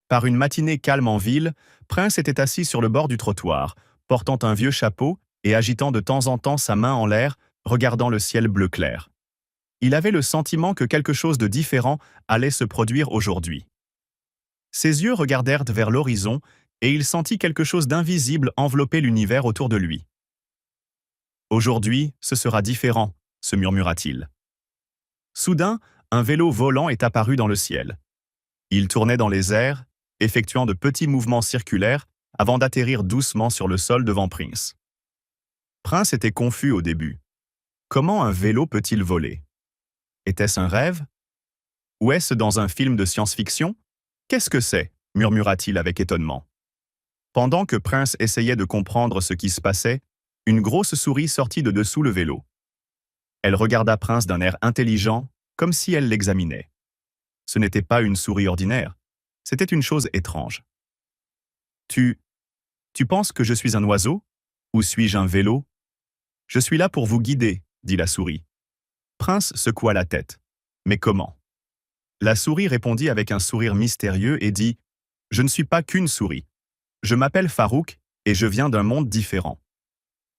Par une matinée calme en ville, Prince était assis sur le bord du trottoir, portant un vieux chapeau et agitant de temps en temps sa main en l'air, regardant le ciel bleu clair. Il avait le sentiment que quelque chose de différent allait se produire aujourd'hui. Ses yeux regardèrent vers l'horizon et il sentit quelque chose d'invisible envelopper l'univers autour de lui. « Aujourd'hui, ce sera différent », se murmura-t-il. Soudain, un vélo volant est apparu dans le ciel. Il tournait dans les airs, effectuant de petits mouvements circulaires avant d'atterrir doucement sur le sol devant Prince. Prince était confus au début. Comment un vélo peut-il voler? Était-ce un rêve? Ou est-ce dans un film de science-fiction? Qu'est-ce que c'est? Murmura-t-il avec étonnement. Pendant que Prince essayait de comprendre ce qui se passait, une grosse souris sortit de dessous le vélo. Elle regarda Prince d'un air intelligent, comme si elle l'examinait. Ce n'était pas une souris ordinaire, c'était une chose étrange. Tu penses que je suis un oiseau? Ou suis-je un vélo? Je suis là pour vous guider, dit la souris. Prince secoua la tête. Mais comment? La souris répondit avec un sourire mystérieux et dit « Je ne suis pas qu'une souris. Je m'appelle Farouk et je viens d'un monde différent.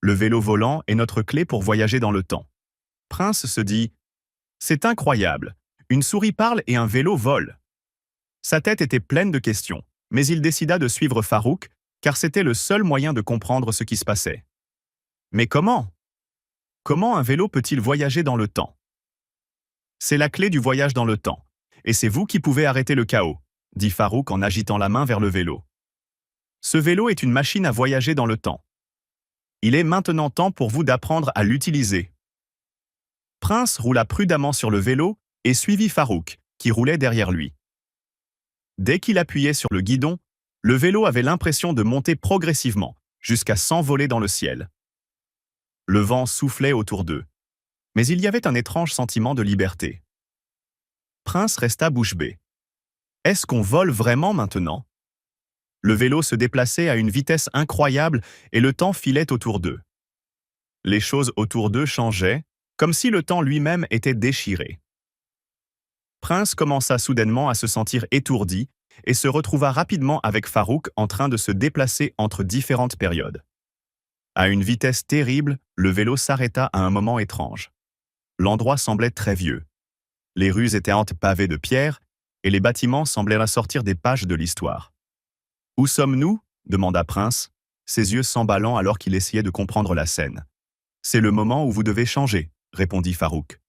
Le vélo volant est notre clé pour voyager dans le temps. » Prince se dit « C'est incroyable, une souris parle et un vélo vole. » Sa tête était pleine de questions, mais il décida de suivre Farouk, car c'était le seul moyen de comprendre ce qui se passait. Mais comment? Comment un vélo peut-il voyager dans le temps? C'est la clé du voyage dans le temps, et c'est vous qui pouvez arrêter le chaos, dit Farouk en agitant la main vers le vélo. Ce vélo est une machine à voyager dans le temps. Il est maintenant temps pour vous d'apprendre à l'utiliser. Prince roula prudemment sur le vélo et suivit Farouk, qui roulait derrière lui. Dès qu'il appuyait sur le guidon, le vélo avait l'impression de monter progressivement, jusqu'à s'envoler dans le ciel. Le vent soufflait autour d'eux, mais il y avait un étrange sentiment de liberté. Prince resta bouche bée. Est-ce qu'on vole vraiment maintenant? Le vélo se déplaçait à une vitesse incroyable et le temps filait autour d'eux. Les choses autour d'eux changeaient, comme si le temps lui-même était déchiré. Prince commença soudainement à se sentir étourdi et se retrouva rapidement avec Farouk en train de se déplacer entre différentes périodes. À une vitesse terrible, le vélo s'arrêta à un moment étrange. L'endroit semblait très vieux. Les rues étaient pavées de pierres et les bâtiments semblaient sortir des pages de l'histoire. « Où sommes-nous » demanda Prince, ses yeux s'emballant alors qu'il essayait de comprendre la scène. « C'est le moment où vous devez changer » répondit Farouk.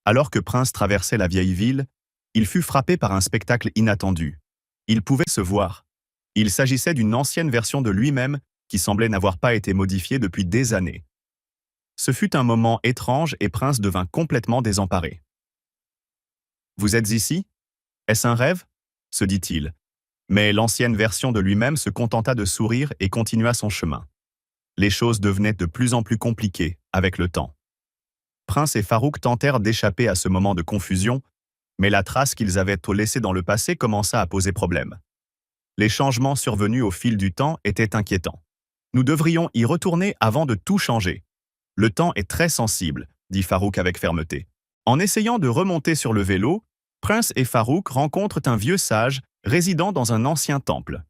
Alors que Prince traversait la vieille ville, il fut frappé par un spectacle inattendu. Il pouvait se voir. Il s'agissait d'une ancienne version de lui-même qui semblait n'avoir pas été modifiée depuis des années. Ce fut un moment étrange et Prince devint complètement désemparé. « Vous êtes ici? Est-ce un rêve ?» se dit-il. Mais l'ancienne version de lui-même se contenta de sourire et continua son chemin. Les choses devenaient de plus en plus compliquées avec le temps. Prince et Farouk tentèrent d'échapper à ce moment de confusion, mais la trace qu'ils avaient laissée dans le passé commença à poser problème. Les changements survenus au fil du temps étaient inquiétants. Nous devrions y retourner avant de tout changer. Le temps est très sensible, dit Farouk avec fermeté. En essayant de remonter sur le vélo, Prince et Farouk rencontrent un vieux sage résidant dans un ancien temple.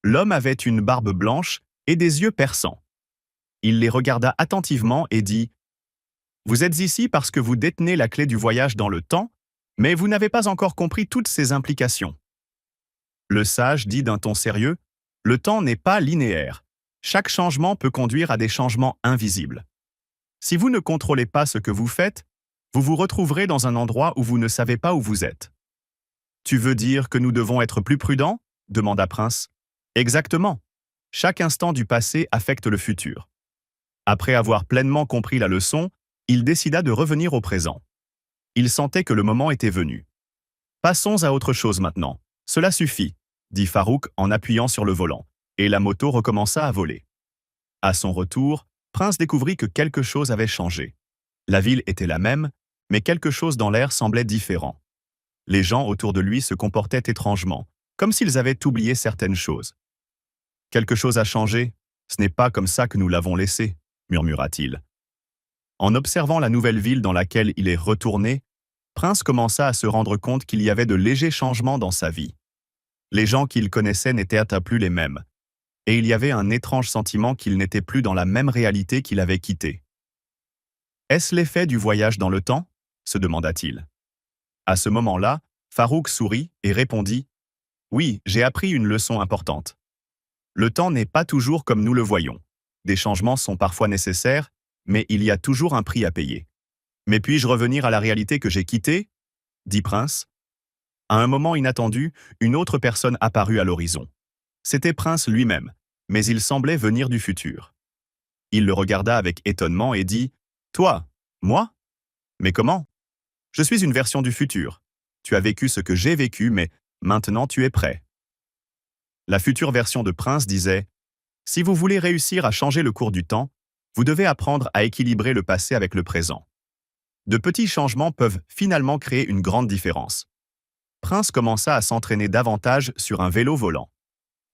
L'homme avait une barbe blanche et des yeux perçants. Il les regarda attentivement et dit « Vous êtes ici parce que vous détenez la clé du voyage dans le temps, mais vous n'avez pas encore compris toutes ses implications. » Le sage dit d'un ton sérieux « Le temps n'est pas linéaire. Chaque changement peut conduire à des changements invisibles. Si vous ne contrôlez pas ce que vous faites, vous vous retrouverez dans un endroit où vous ne savez pas où vous êtes. »« Tu veux dire que nous devons être plus prudents ?» demanda Prince. « Exactement. Chaque instant du passé affecte le futur. » Après avoir pleinement compris la leçon, il décida de revenir au présent. Il sentait que le moment était venu. « Passons à autre chose maintenant. Cela suffit, » dit Farouk en appuyant sur le volant, et la moto recommença à voler. À son retour, Prince découvrit que quelque chose avait changé. La ville était la même, mais quelque chose dans l'air semblait différent. Les gens autour de lui se comportaient étrangement, comme s'ils avaient oublié certaines choses. « Quelque chose a changé, ce n'est pas comme ça que nous l'avons laissé, » murmura-t-il. En observant la nouvelle ville dans laquelle il est retourné, Prince commença à se rendre compte qu'il y avait de légers changements dans sa vie. Les gens qu'il connaissait n'étaient plus les mêmes, et il y avait un étrange sentiment qu'il n'était plus dans la même réalité qu'il avait quittée. Est-ce l'effet du voyage dans le temps? Se demanda-t-il. À ce moment-là, Farouk sourit et répondit: Oui, j'ai appris une leçon importante. Le temps n'est pas toujours comme nous le voyons. Des changements sont parfois nécessaires, mais il y a toujours un prix à payer. Mais puis-je revenir à la réalité que j'ai quittée? Dit Prince. À un moment inattendu, une autre personne apparut à l'horizon. C'était Prince lui-même, mais il semblait venir du futur. Il le regarda avec étonnement et dit: Toi? Moi? Mais comment? Je suis une version du futur. Tu as vécu ce que j'ai vécu, mais maintenant tu es prêt. La future version de Prince disait: Si vous voulez réussir à changer le cours du temps, vous devez apprendre à équilibrer le passé avec le présent. De petits changements peuvent finalement créer une grande différence. Prince commença à s'entraîner davantage sur un vélo volant.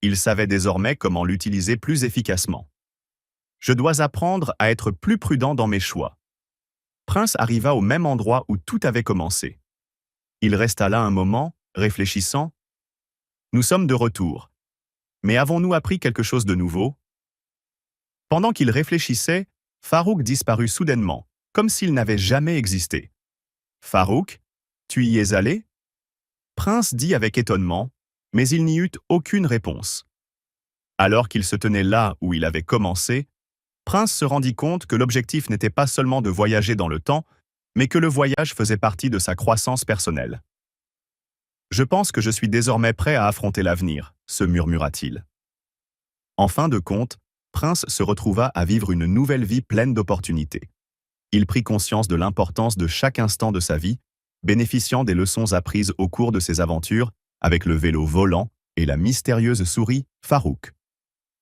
Il savait désormais comment l'utiliser plus efficacement. Je dois apprendre à être plus prudent dans mes choix. Prince arriva au même endroit où tout avait commencé. Il resta là un moment, réfléchissant. Nous sommes de retour. Mais avons-nous appris quelque chose de nouveau? Pendant qu'il réfléchissait, Farouk disparut soudainement, comme s'il n'avait jamais existé. Farouk, tu y es allé? Prince dit avec étonnement, mais il n'y eut aucune réponse. Alors qu'il se tenait là où il avait commencé, Prince se rendit compte que l'objectif n'était pas seulement de voyager dans le temps, mais que le voyage faisait partie de sa croissance personnelle. Je pense que je suis désormais prêt à affronter l'avenir, se murmura-t-il. En fin de compte, Prince se retrouva à vivre une nouvelle vie pleine d'opportunités. Il prit conscience de l'importance de chaque instant de sa vie, bénéficiant des leçons apprises au cours de ses aventures avec le vélo volant et la mystérieuse souris Farouk.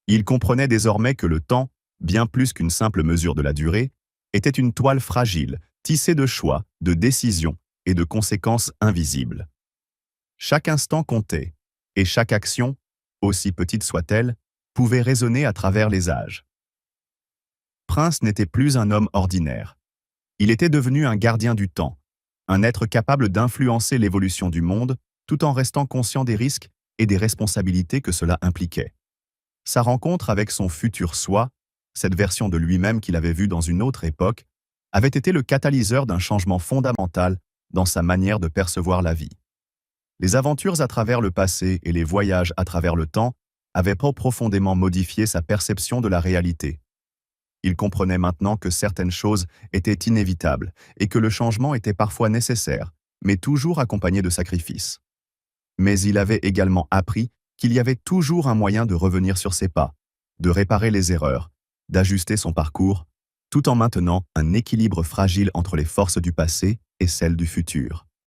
Il comprenait désormais que le temps, bien plus qu'une simple mesure de la durée, était une toile fragile, tissée de choix, de décisions et de conséquences invisibles. Chaque instant comptait, et chaque action, aussi petite soit-elle, pouvait résonner à travers les âges. Prince n'était plus un homme ordinaire. Il était devenu un gardien du temps, un être capable d'influencer l'évolution du monde tout en restant conscient des risques et des responsabilités que cela impliquait. Sa rencontre avec son futur soi, cette version de lui-même qu'il avait vue dans une autre époque, avait été le catalyseur d'un changement fondamental dans sa manière de percevoir la vie. Les aventures à travers le passé et les voyages à travers le temps avaient profondément modifié sa perception de la réalité. Il comprenait maintenant que certaines choses étaient inévitables et que le changement était parfois nécessaire, mais toujours accompagné de sacrifices. Mais il avait également appris qu'il y avait toujours un moyen de revenir sur ses pas, de réparer les erreurs, d'ajuster son parcours, tout en maintenant un équilibre fragile entre les forces du passé et celles du futur.